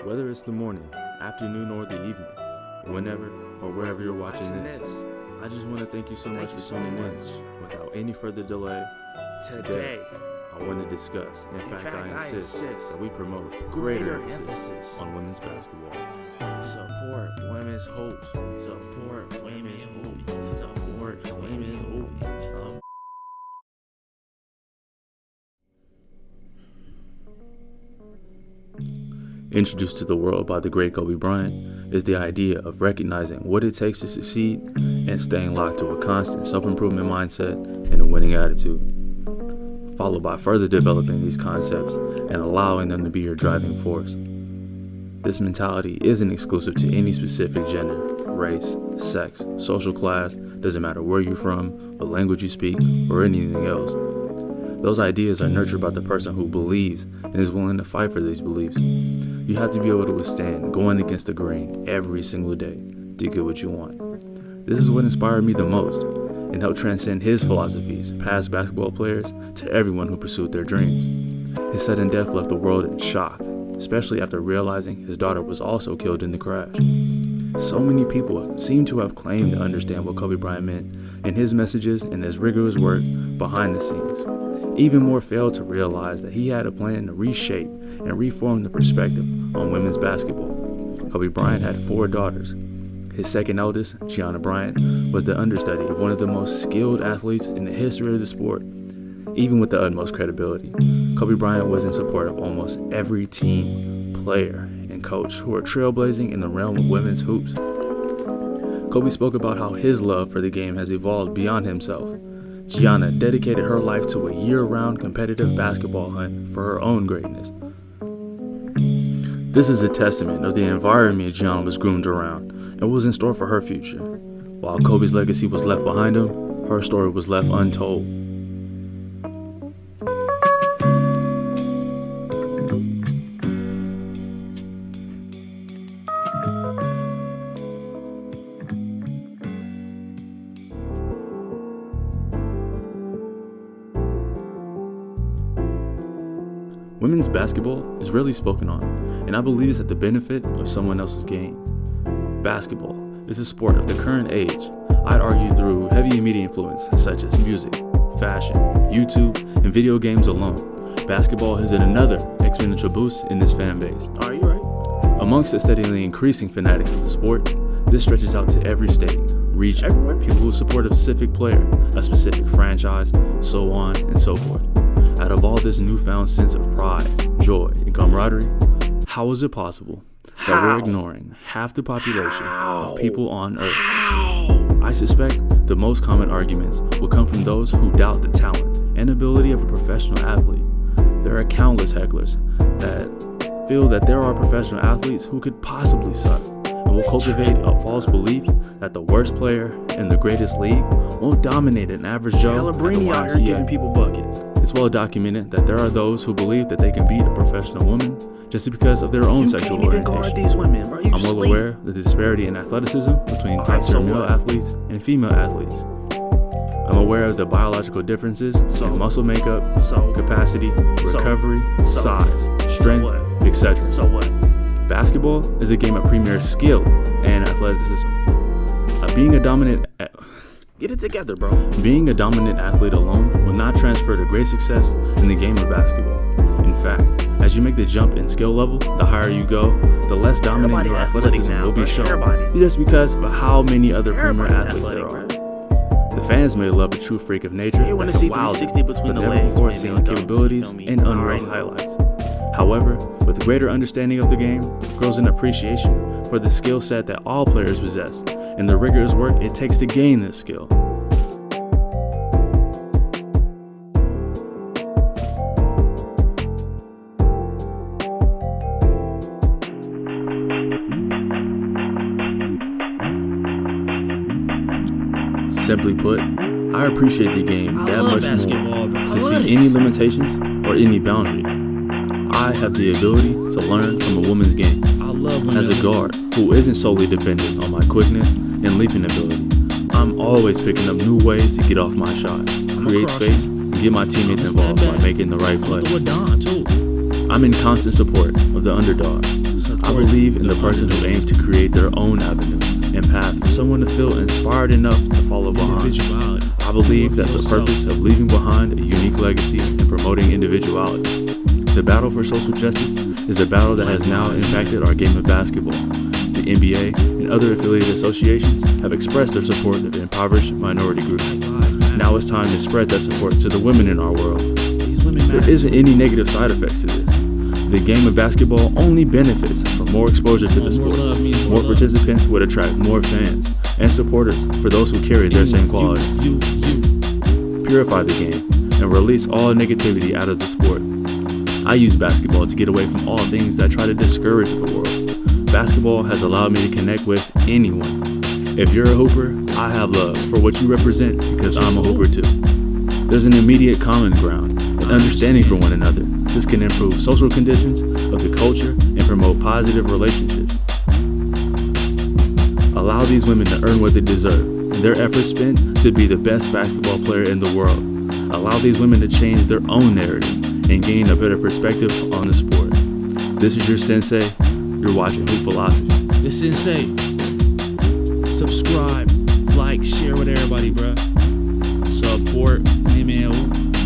Whether it's the morning, afternoon, or the evening, whenever or wherever you're watching this, I just want to thank you so much for tuning in. Without any further delay, today I want to discuss, in fact I insist that we promote greater emphasis on women's basketball. Support women's hoops. Support women's hoops. Support women's hoops. Introduced to the world by the great Kobe Bryant is the idea of recognizing what it takes to succeed and staying locked to a constant self-improvement mindset and a winning attitude, followed by further developing these concepts and allowing them to be your driving force. This mentality isn't exclusive to any specific gender, race, sex, social class, doesn't matter where you're from, what language you speak, or anything else. Those ideas are nurtured by the person who believes and is willing to fight for these beliefs. You have to be able to withstand going against the grain every single day to get what you want. This is what inspired me the most and helped transcend his philosophies past basketball players to everyone who pursued their dreams. His sudden death left the world in shock, especially after realizing his daughter was also killed in the crash. So many people seem to have claimed to understand what Kobe Bryant meant in his messages and his rigorous work behind the scenes. Even more failed to realize that he had a plan to reshape and reform the perspective on women's basketball. Kobe Bryant had 4 daughters. His second eldest, Gianna Bryant, was the understudy of one of the most skilled athletes in the history of the sport. Even with the utmost credibility, Kobe Bryant was in support of almost every team, player, and coach who were trailblazing in the realm of women's hoops. Kobe spoke about how his love for the game has evolved beyond himself. Gianna dedicated her life to a year-round competitive basketball hunt for her own greatness. This is a testament of the environment Gianna was groomed around and what was in store for her future. While Kobe's legacy was left behind him, her story was left untold. Women's basketball is rarely spoken on, and I believe it's at the benefit of someone else's gain. Basketball is a sport of the current age, I'd argue through heavy and media influence such as music, fashion, YouTube, and video games alone. Basketball has had another exponential boost in this fan base. Are you right? Amongst the steadily increasing fanatics of the sport, this stretches out to every state, region, Everywhere. people who support a specific player, a specific franchise, so on and so forth. Out of all this newfound sense of pride, joy, and camaraderie, how is it possible that we're ignoring half the population of people on Earth? I suspect the most common arguments will come from those who doubt the talent and ability of a professional athlete. There are countless hecklers that feel that there are professional athletes who could possibly suck and will cultivate a false belief that the worst player in the greatest league won't dominate an average Joe at the Celebrini out here giving YMCA. people buckets. It's well documented that there are those who believe that they can beat a professional woman just because of their own You sexual can't even guard orientation. these women, bro. You I'm well sleep. aware of the disparity in athleticism between Alright, top-tier so male what? athletes and female athletes. I'm aware of the biological differences in muscle makeup, capacity, recovery, size, strength, what? etc. So what? Basketball is a game of premier skill and athleticism. Being a dominant Get it together, bro. Being a dominant athlete alone will not transfer to great success in the game of basketball. In fact, as you make the jump in skill level, the higher you go, the less dominant Everybody your athletic athleticism now, will be bro. shown. Everybody. Just because of how many other premier Everybody athletes there are. athletic, bro. The fans may love a true freak of nature You wanna that see can wow 360 them, between but the never legs, before man, seen they don't, capabilities you feel me? and unreal Alright. highlights. However, with greater understanding of the game grows an appreciation for the skill set that all players possess and the rigorous work it takes to gain this skill. Simply put, I appreciate the game that love much basketball, more bro. I to love see it. any limitations or any boundaries. I have the ability to learn from a woman's game. I love when As a guard who isn't solely dependent on my quickness and leaping ability, I'm always picking up new ways to get off my shot, create cross space, and get my teammates I'ma step involved by back. making the right play. Do a Don too. I'm in constant support of the underdog, I believe in the person who aims to create their own avenue and path for someone to feel inspired enough to follow behind. I believe that's the purpose of leaving behind a unique legacy and promoting individuality. The battle for social justice is a battle that has now impacted our game of basketball. The NBA and other affiliated associations have expressed their support of impoverished minority groups. Now it's time to spread that support to the women in our world. There isn't any negative side effects to this. The game of basketball only benefits from more exposure to the sport. More participants would attract more fans and supporters for those who carry their same qualities. Purify the game and release all negativity out of the sport. I use basketball to get away from all things that try to discourage the world. Basketball has allowed me to connect with anyone. If you're a hooper, I have love for what you represent because I'm a hooper too. There's an immediate common ground and understanding for one another. This can improve social conditions of the culture and promote positive relationships. Allow these women to earn what they deserve and their efforts spent to be the best basketball player in the world. Allow these women to change their own narrative and gain a better perspective on the sport. This is your sensei. You're watching Hoop Philosophy. The sensei. Subscribe, like, share with everybody, bruh. Support. Hey, man.